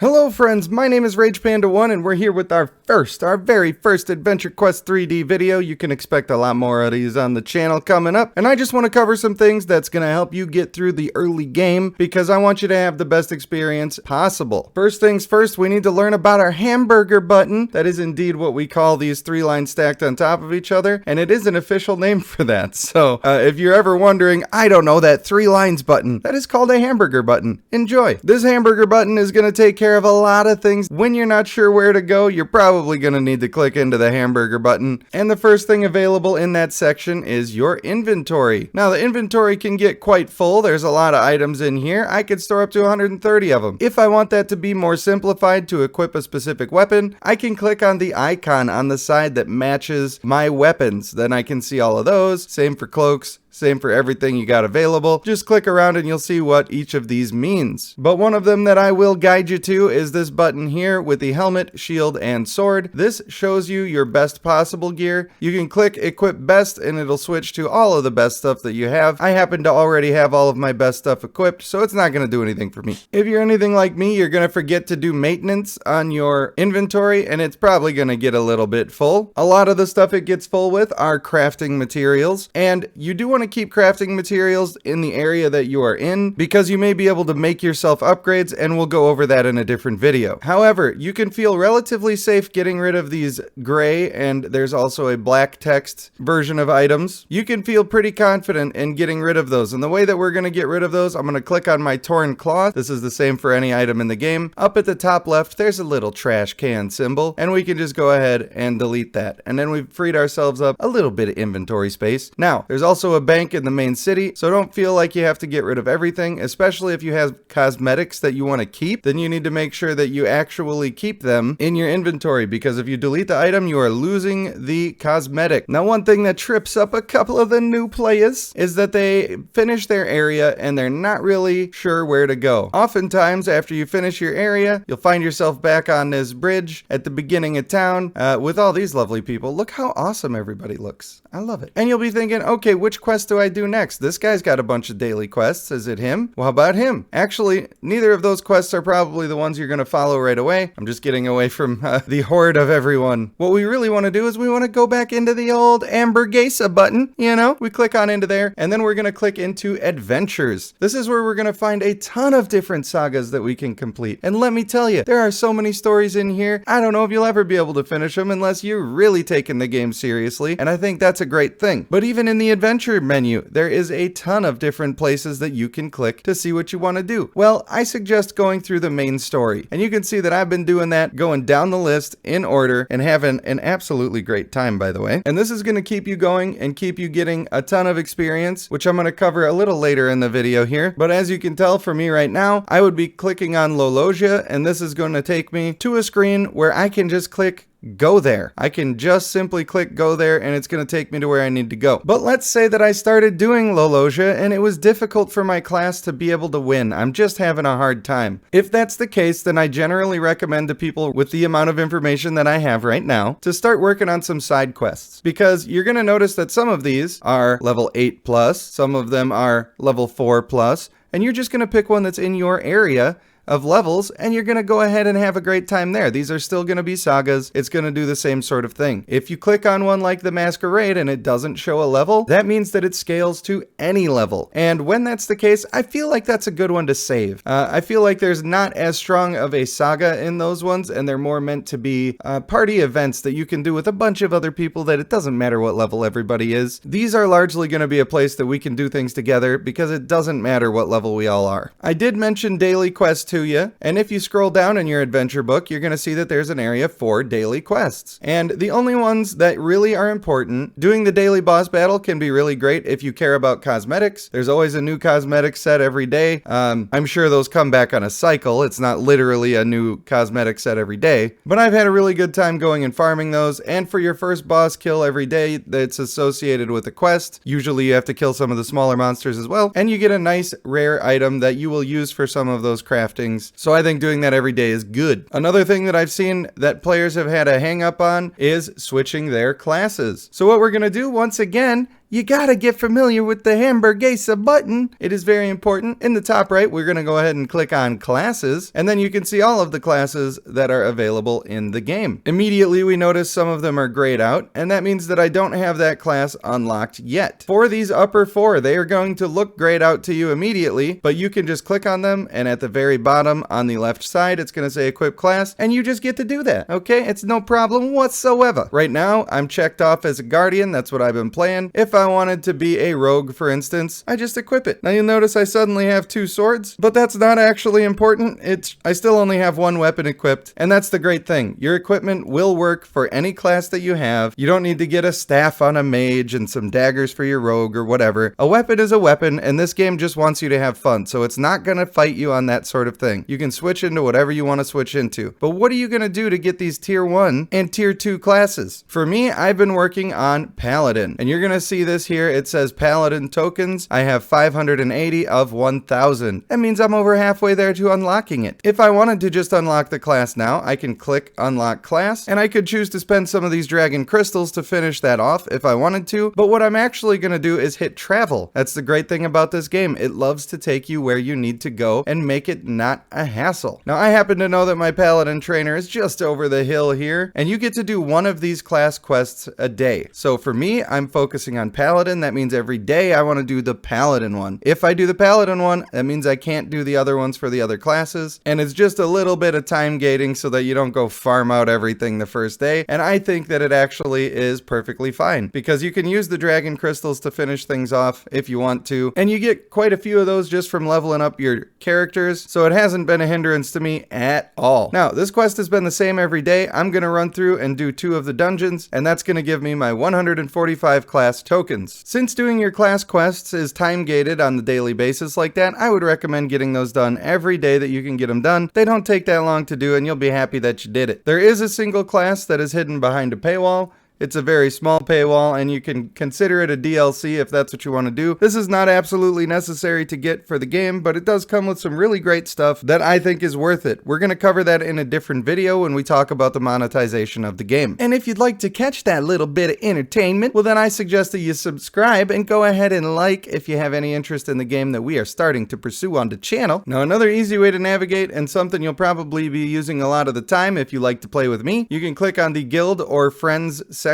Hello friends, my name is RagePanda1 and we're here with our very first AdventureQuest 3D video. You can expect a lot more of these on the channel coming up. And I just want to cover some things that's going to help you get through the early game because I want you to have the best experience possible. First things first, we need to learn about our hamburger button. That is indeed what we call these three lines stacked on top of each other, and it is an official name for that. So if you're ever wondering, I don't know, that three lines button, that is called a hamburger button. Enjoy. This hamburger button is going to take care of a lot of things. When you're not sure where to go, you're probably going to need to click into the hamburger button. And the first thing available in that section is your inventory. Now, the inventory can get quite full. There's a lot of items in here. I could store up to 130 of them. If I want that to be more simplified to equip a specific weapon, I can click on the icon on the side that matches my weapons. Then I can see all of those. Same for cloaks. Same for everything you got available. Just click around and you'll see what each of these means. But one of them that I will guide you to is this button here with the helmet, shield, and sword. This shows you your best possible gear. You can click equip best and it'll switch to all of the best stuff that you have. I happen to already have all of my best stuff equipped, so it's not going to do anything for me. If you're anything like me, you're going to forget to do maintenance on your inventory and it's probably going to get a little bit full. A lot of the stuff it gets full with are crafting materials, and you do want to keep crafting materials in the area that you are in because you may be able to make yourself upgrades, and we'll go over that in a different video. However, you can feel relatively safe getting rid of these gray, and there's also a black text version of items. You can feel pretty confident in getting rid of those, and the way that we're going to get rid of those, I'm going to click on my torn cloth. This is the same for any item in the game. Up at the top left, there's a little trash can symbol, and we can just go ahead and delete that, and then we've freed ourselves up a little bit of inventory space. Now, there's also a bank in the main city, so don't feel like you have to get rid of everything, especially if you have cosmetics that you want to keep. Then you need to make sure that you actually keep them in your inventory, because if you delete the item, you are losing the cosmetic. Now, one thing that trips up a couple of the new players is that they finish their area and they're not really sure where to go. Oftentimes, after you finish your area, you'll find yourself back on this bridge at the beginning of town with all these lovely people. Look how awesome everybody looks. I love it. And you'll be thinking, okay, which quest do I do next? This guy's got a bunch of daily quests. Is it him? Well, how about him? Actually, neither of those quests are probably the ones you're going to follow right away. I'm just getting away from the horde of everyone. What we really want to do is we want to go back into the old Ambergesa button. You know, we click on into there, and then we're going to click into adventures. This is where we're going to find a ton of different sagas that we can complete. And let me tell you, there are so many stories in here. I don't know if you'll ever be able to finish them unless you're really taking the game seriously. And I think that's a great thing. But even in the adventure menu, there is a ton of different places that you can click to see what you want to do. Well, I suggest going through the main story, and you can see that I've been doing that, going down the list in order and having an absolutely great time, by the way. And this is going to keep you going and keep you getting a ton of experience, which I'm going to cover a little later in the video here. But as you can tell for me right now, I would be clicking on Lolosia, and this is going to take me to a screen where I can just click go there. I can just simply click go there and it's going to take me to where I need to go. But let's say that I started doing Lolosia and it was difficult for my class to be able to win. I'm just having a hard time. If that's the case, then I generally recommend to people with the amount of information that I have right now to start working on some side quests, because you're going to notice that some of these are level 8 plus, some of them are level 4 plus, and you're just going to pick one that's in your area of levels, and you're going to go ahead and have a great time there. These are still going to be sagas. It's going to do the same sort of thing. If you click on one like the Masquerade and it doesn't show a level, that means that it scales to any level. And when that's the case, I feel like that's a good one to save. I feel like there's not as strong of a saga in those ones, and they're more meant to be party events that you can do with a bunch of other people that it doesn't matter what level everybody is. These are largely going to be a place that we can do things together because it doesn't matter what level we all are. I did mention daily quests to you, and if you scroll down in your adventure book, you're going to see that there's an area for daily quests. And the only ones that really are important, doing the daily boss battle can be really great if you care about cosmetics. There's always a new cosmetic set every day. I'm sure those come back on a cycle. It's not literally a new cosmetic set every day, but I've had a really good time going and farming those. And for your first boss kill every day that's associated with a quest, usually you have to kill some of the smaller monsters as well, and you get a nice rare item that you will use for some of those craftings. So I think doing that every day is good. Another thing that I've seen that players have had a hang up on is switching their classes. So what we're going to do once again you gotta get familiar with the hamburguesa button. It is very important. In the top right, we're gonna go ahead and click on classes, and then you can see all of the classes that are available in the game. Immediately, we notice some of them are grayed out, and that means that I don't have that class unlocked yet. For these upper four, they are going to look grayed out to you immediately, but you can just click on them, and at the very bottom on the left side, it's gonna say equip class, and you just get to do that, okay? It's no problem whatsoever. Right now, I'm checked off as a guardian. That's what I've been playing. If I wanted to be a rogue, for instance, I just equip it. Now you'll notice I suddenly have 2 swords, but that's not actually important. I still only have 1 weapon equipped, and that's the great thing. Your equipment will work for any class that you have. You don't need to get a staff on a mage and some daggers for your rogue or whatever. A weapon is a weapon, and this game just wants you to have fun, so it's not gonna fight you on that sort of thing. You can switch into whatever you want to switch into. But what are you gonna do to get these tier 1 and tier 2 classes? For me, I've been working on Paladin, and you're gonna see this here. It says Paladin tokens. I have 580 of 1,000. That means I'm over halfway there to unlocking it. If I wanted to just unlock the class now, I can click unlock class, and I could choose to spend some of these dragon crystals to finish that off if I wanted to. But what I'm actually gonna do is hit travel. That's the great thing about this game. It loves to take you where you need to go and make it not a hassle. Now, I happen to know that my Paladin trainer is just over the hill here, and you get to do one of these class quests a day. So for me, I'm focusing on Paladin. That means every day I want to do the Paladin one. If I do the Paladin one, that means I can't do the other ones for the other classes, and it's just a little bit of time gating so that you don't go farm out everything the first day. And I think that it actually is perfectly fine, because you can use the dragon crystals to finish things off if you want to, and you get quite a few of those just from leveling up your characters, so it hasn't been a hindrance to me at all. Now, this quest has been the same every day. I'm going to run through and do 2 of the dungeons, and that's going to give me my 145 class tokens. Since doing your class quests is time gated on the daily basis like that, I would recommend getting those done every day that you can get them done. They don't take that long to do, and you'll be happy that you did it. There is a single class that is hidden behind a paywall. It's a very small paywall, and you can consider it a DLC if that's what you want to do. This is not absolutely necessary to get for the game, but it does come with some really great stuff that I think is worth it. We're going to cover that in a different video when we talk about the monetization of the game. And if you'd like to catch that little bit of entertainment, well then I suggest that you subscribe and go ahead and like if you have any interest in the game that we are starting to pursue on the channel. Now, another easy way to navigate, and something you'll probably be using a lot of the time if you like to play with me, you can click on the guild or friends section,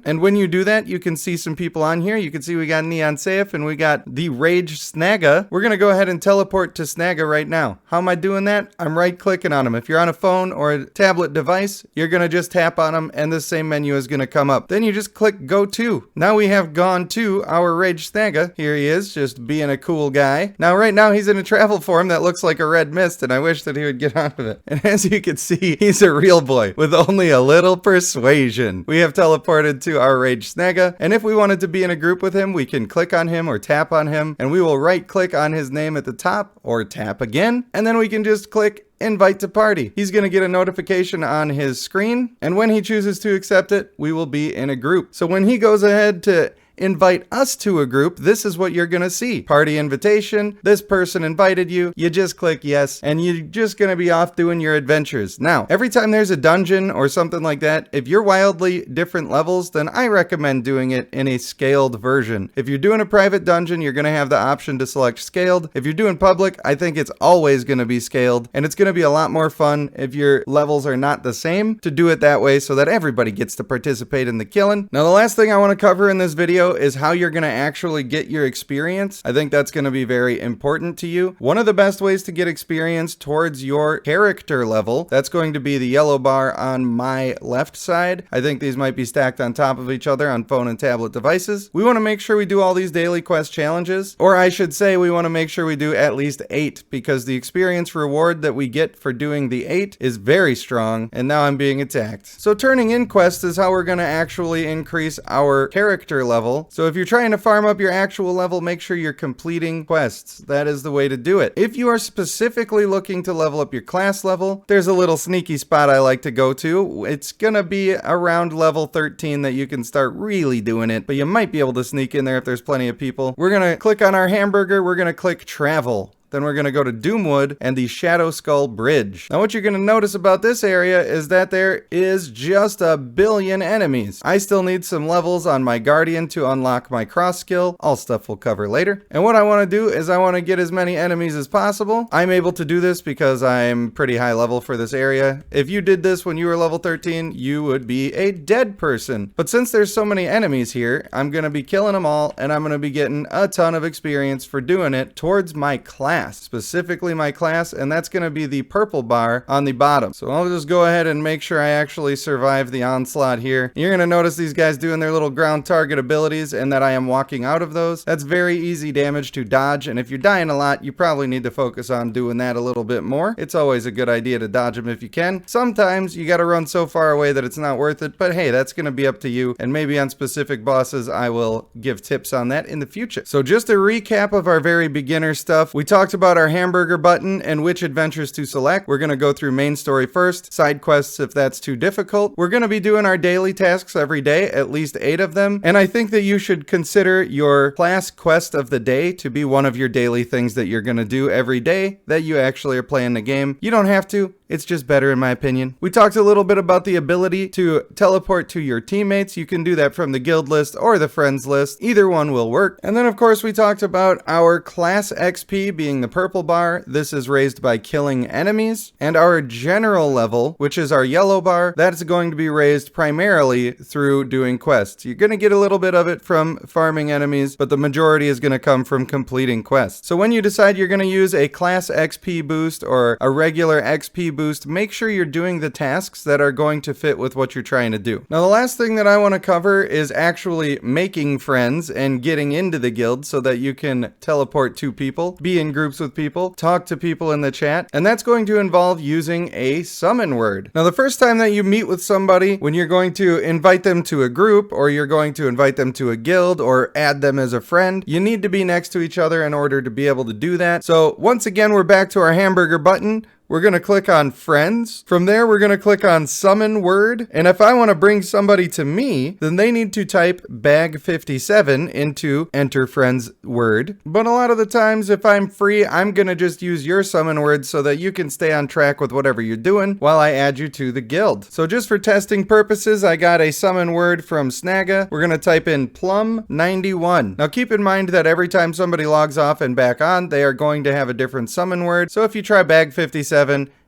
and when you do that, you can see some people on here. You can see we got Neon Safe and we got the Rage Snagga. We're gonna go ahead and teleport to Snagga right now. How am I doing that? I'm right clicking on him. If you're on a phone or a tablet device, you're gonna just tap on him and the same menu is gonna come up. Then you just click go to. Now we have gone to our Rage Snagga. Here he is, just being a cool guy. Now right now he's in a travel form that looks like a red mist, and I wish that he would get out of it. And as you can see, he's a real boy with only a little persuasion. We have teleported to our Rage Snagga, and if we wanted to be in a group with him, we can click on him or tap on him, and we will right click on his name at the top or tap again, and then we can just click invite to party. He's going to get a notification on his screen, and when he chooses to accept it, we will be in a group. So when he goes ahead to invite us to a group, this is what you're gonna see. Party invitation, this person invited you, you just click yes, and you're just gonna be off doing your adventures. Now, every time there's a dungeon or something like that, if you're wildly different levels, then I recommend doing it in a scaled version. If you're doing a private dungeon, you're gonna have the option to select scaled. If you're doing public, I think it's always gonna be scaled, and it's gonna be a lot more fun if your levels are not the same to do it that way so that everybody gets to participate in the killing. Now, the last thing I wanna cover in this video is how you're going to actually get your experience. I think that's going to be very important to you. One of the best ways to get experience towards your character level, that's going to be the yellow bar on my left side. I think these might be stacked on top of each other on phone and tablet devices. We want to make sure we do all these daily quest challenges, or I should say we want to make sure we do at least 8, because the experience reward that we get for doing the 8 is very strong, and now I'm being attacked. So turning in quests is how we're going to actually increase our character level. So if you're trying to farm up your actual level, make sure you're completing quests. That is the way to do it. If you are specifically looking to level up your class level, there's a little sneaky spot I like to go to. It's gonna be around level 13 that you can start really doing it, but you might be able to sneak in there if there's plenty of people. We're gonna click on our hamburger, we're gonna click travel. then we're going to go to Doomwood and the Shadow Skull Bridge. Now what you're going to notice about this area is that there is just a billion enemies. I still need some levels on my Guardian to unlock my cross skill, all stuff we'll cover later. And what I want to do is I want to get as many enemies as possible. I'm able to do this because I'm pretty high level for this area. If you did this when you were level 13, you would be a dead person. But since there's so many enemies here, I'm going to be killing them all, and I'm going to be getting a ton of experience for doing it towards my class, specifically my class, and that's going to be the purple bar on the bottom. So I'll just go ahead and make sure I actually survive the onslaught here. You're going to notice these guys doing their little ground target abilities and that I am walking out of those. That's very easy damage to dodge, and if you're dying a lot, you probably need to focus on doing that a little bit more. It's always a good idea to dodge them if you can. Sometimes you got to run so far away that it's not worth it, but hey, that's going to be up to you, and maybe on specific bosses I will give tips on that in the future. So just a recap of our very beginner stuff. We talked about our hamburger button and which adventures to select. We're going to go through main story first, side quests if that's too difficult. We're going to be doing our daily tasks every day, at least 8 of them, and I think that you should consider your class quest of the day to be one of your daily things that you're going to do every day that you actually are playing the game. You don't have to. It's just better in my opinion. We talked a little bit about the ability to teleport to your teammates. You can do that from the guild list or the friends list. Either one will work. And then of course we talked about our class XP being the purple bar. This is raised by killing enemies. And our general level, which is our yellow bar, that is going to be raised primarily through doing quests. You're going to get a little bit of it from farming enemies, but the majority is going to come from completing quests. So when you decide you're going to use a class XP boost or a regular XP boost, make sure you're doing the tasks that are going to fit with what you're trying to do. Now the last thing that I want to cover is actually making friends and getting into the guild so that you can teleport to people, be in groups with people, talk to people in the chat, and that's going to involve using a summon word. Now the first time that you meet with somebody, when you're going to invite them to a group or you're going to invite them to a guild or add them as a friend, you need to be next to each other in order to be able to do that. So once again, we're back to our hamburger button. We're going to click on friends. From there, we're going to click on summon word. And if I want to bring somebody to me, then they need to type bag 57 into enter friends word. But a lot of the times, if I'm free, I'm going to just use your summon word so that you can stay on track with whatever you're doing while I add you to the guild. So just for testing purposes, I got a summon word from Snagga. We're going to type in plum91. Now keep in mind that every time somebody logs off and back on, they are going to have a different summon word. So if you try bag 57,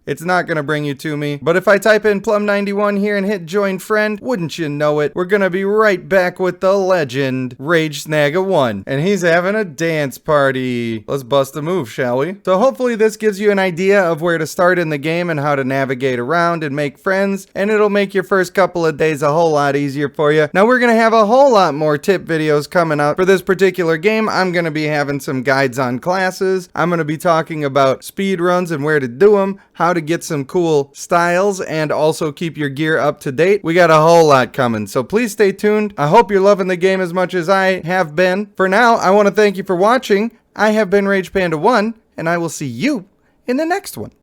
it's not going to bring you to me. But if I type in plum91 here and hit join friend, wouldn't you know it, we're going to be right back with the legend, Rage Snagga 1. And he's having a dance party. Let's bust a move, shall we? So hopefully this gives you an idea of where to start in the game and how to navigate around and make friends. And it'll make your first couple of days a whole lot easier for you. Now we're going to have a whole lot more tip videos coming up. For this particular game, I'm going to be having some guides on classes. I'm going to be talking about speed runs and where to do them, how to get some cool styles, and also keep your gear up to date. We got a whole lot coming, so please stay tuned. I hope you're loving the game as much as I have been. For now, I want to thank you for watching. I have been Rage Panda 1, and I will see you in the next one.